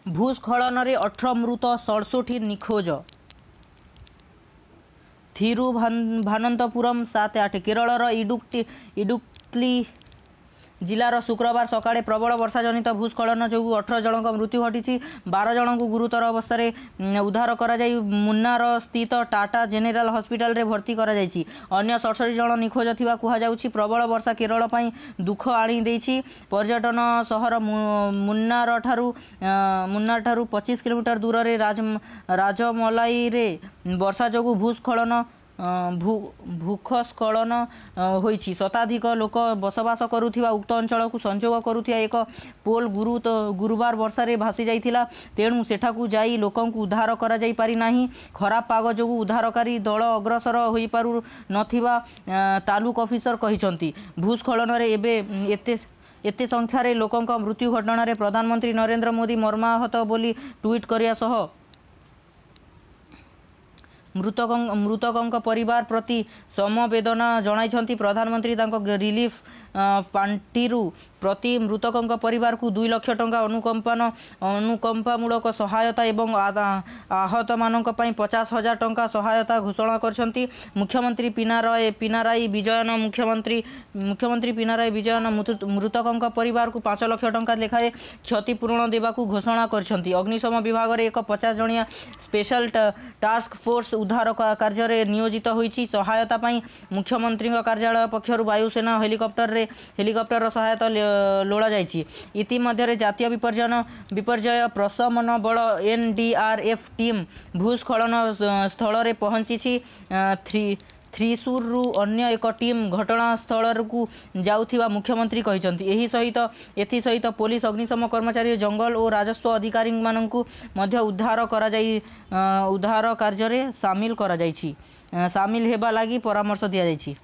भूस्खलन में 18 मृत 67 निखोज। थिरुभानंतपुरम 7-8। केरलर इडुक्की जिलार शुक्रवार सकाळे प्रबल वर्षा जनित भूस्खलन जो 18 जनक मृत्यु घटी। 12 जन को गुरुतर अवस्था उद्धार कर मुन्नार स्थित टाटा जेनेराल हॉस्पिटल रे भर्ती कर अन्य 67 जन निखोज थिबा कुहाଯାଉଛି। प्रबल वर्षा केरल पई दुख आनी देछि। पर्यटन शहर मुन्नार ठारू 25 किलोमीटर दूर रे राजमलाई रे वर्षा जो भूस्खलन होइछि। शताधिक लोक बसवास करुथिबा उक्त अंचल को संजोग करुथिबा एक पोल गुरुवार वर्षा रे भासी जाइथिला। तेणु सेठाकू जाई लोकन को उद्धार करा जाई पारि नाही। खराब पाग जो उद्धारकारी दल अग्रसर होई पारु नथिबा तालुक ऑफिसर कहिसंती। भूस्खलन रे एबे एते संख्यार लोकंक मृत्यु घटना रे प्रधानमंत्री नरेंद्र मोदी मर्माहत बोली ट्वीट करिया सह मृतकों परिवार प्रति समवेदना जणाइछंती। प्रधानमंत्री तांको रिलीफ पांटिरू प्रति मृतकों परिवार को 2 लाख टंका अनुकंपामूलक सहायता एवं आहत मानक पई 50,000 टंका सहायता घोषणा करछंती। मुख्यमंत्री पिनाराई विजयन मृतकों परिवार को 5 लाख टंका लेखाए क्षतिपूरण देवाकू घोषणा करछंती। अग्निशम विभाग रे एक 50 जणिया स्पेशल टास्क फोर्स उद्धार कार्य रे नियोजित होईछि। सहायता पई मुख्यमंत्री कार्यालय पक्षरु वायुसेना हेलिकॉप्टर सहायता लोड़ा जाइछि। इतिमध्य जातीय विपर्यय प्रशमन बल एनडीआरएफ टीम भूस्खलन स्थल रे पहुंची। थ्रिशूर रु अन्य एक टीम घटनास्थल को जाउथिबा मुख्यमंत्री कहिसंती। एथि सहित पुलिस अग्निशम कर्मचारी जंगल और राजस्व अधिकारी माननकु मध्य उद्धार कार्य रे सामिल हेबा लागि परामर्श दिया जाइछि।